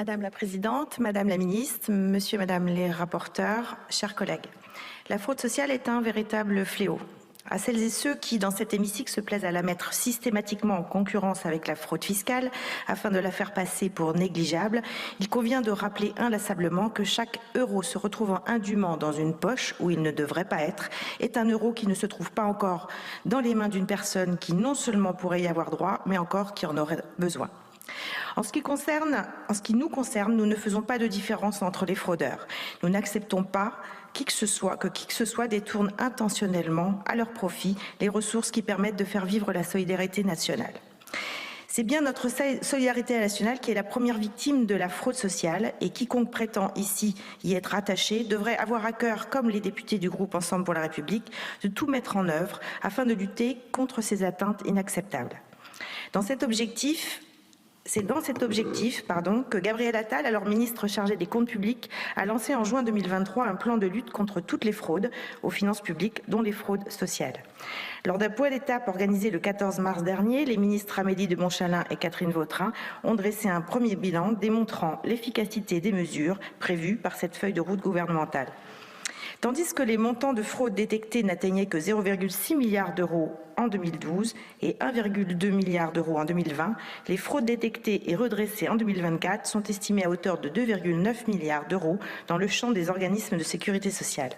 Madame la Présidente, Madame la Ministre, Monsieur et Madame les rapporteurs, chers collègues, la fraude sociale est un véritable fléau. À celles et ceux qui, dans cet hémicycle, se plaisent à la mettre systématiquement en concurrence avec la fraude fiscale afin de la faire passer pour négligeable, il convient de rappeler inlassablement que chaque euro se retrouvant indûment dans une poche où il ne devrait pas être est un euro qui ne se trouve pas encore dans les mains d'une personne qui non seulement pourrait y avoir droit, mais encore qui en aurait besoin. En ce qui nous concerne, nous ne faisons pas de différence entre les fraudeurs. Nous n'acceptons pas que qui que ce soit détourne intentionnellement à leur profit les ressources qui permettent de faire vivre la solidarité nationale. C'est bien notre solidarité nationale qui est la première victime de la fraude sociale et quiconque prétend ici y être attaché devrait avoir à cœur, comme les députés du groupe Ensemble pour la République, de tout mettre en œuvre afin de lutter contre ces atteintes inacceptables. C'est dans cet objectif que Gabriel Attal, alors ministre chargé des Comptes publics, a lancé en juin 2023 un plan de lutte contre toutes les fraudes aux finances publiques, dont les fraudes sociales. Lors d'un point d'étape organisé le 14 mars dernier, les ministres Amélie de Montchalin et Catherine Vautrin ont dressé un premier bilan démontrant l'efficacité des mesures prévues par cette feuille de route gouvernementale. Tandis que les montants de fraude détectés n'atteignaient que 0,6 milliard d'euros en 2012 et 1,2 milliard d'euros en 2020, les fraudes détectées et redressées en 2024 sont estimées à hauteur de 2,9 milliards d'euros dans le champ des organismes de sécurité sociale.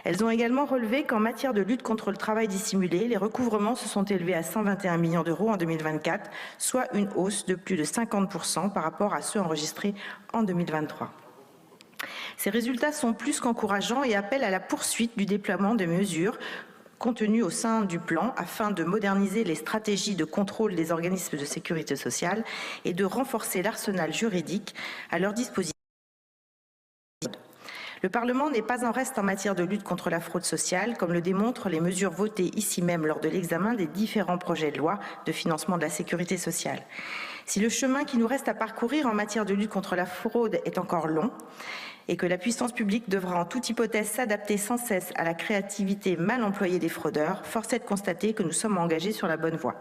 Elles ont également relevé qu'en matière de lutte contre le travail dissimulé, les recouvrements se sont élevés à 121 millions d'euros en 2024, soit une hausse de plus de 50% par rapport à ceux enregistrés en 2023. Ces résultats sont plus qu'encourageants et appellent à la poursuite du déploiement de mesures contenues au sein du plan afin de moderniser les stratégies de contrôle des organismes de sécurité sociale et de renforcer l'arsenal juridique à leur disposition. Le Parlement n'est pas en reste en matière de lutte contre la fraude sociale, comme le démontrent les mesures votées ici même lors de l'examen des différents projets de loi de financement de la sécurité sociale. Si le chemin qui nous reste à parcourir en matière de lutte contre la fraude est encore long, et que la puissance publique devra en toute hypothèse s'adapter sans cesse à la créativité mal employée des fraudeurs, force est de constater que nous sommes engagés sur la bonne voie.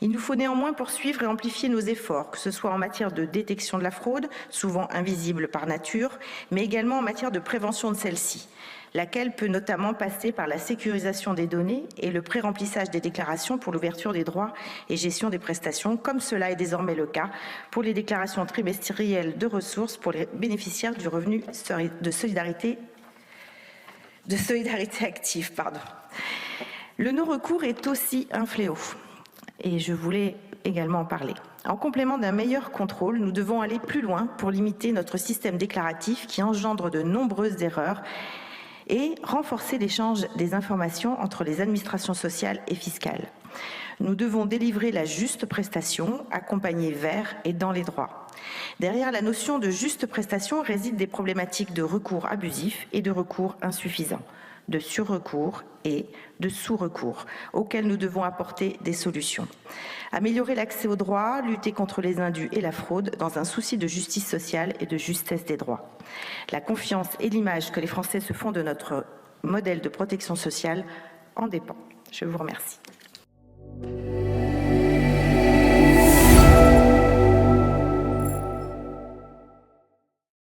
Il nous faut néanmoins poursuivre et amplifier nos efforts, que ce soit en matière de détection de la fraude, souvent invisible par nature, mais également en matière de prévention de celle-ci, laquelle peut notamment passer par la sécurisation des données et le pré-remplissage des déclarations pour l'ouverture des droits et gestion des prestations, comme cela est désormais le cas pour les déclarations trimestrielles de ressources pour les bénéficiaires du revenu de solidarité active. Le non-recours est aussi un fléau, et je voulais également en parler. En complément d'un meilleur contrôle, nous devons aller plus loin pour limiter notre système déclaratif qui engendre de nombreuses erreurs et renforcer l'échange des informations entre les administrations sociales et fiscales. Nous devons délivrer la juste prestation, accompagnée vers et dans les droits. Derrière la notion de juste prestation résident des problématiques de recours abusif et de recours insuffisant, de surrecours et de sous-recours, auxquels nous devons apporter des solutions. Améliorer l'accès aux droits, lutter contre les indus et la fraude dans un souci de justice sociale et de justesse des droits. La confiance et l'image que les Français se font de notre modèle de protection sociale en dépend. Je vous remercie.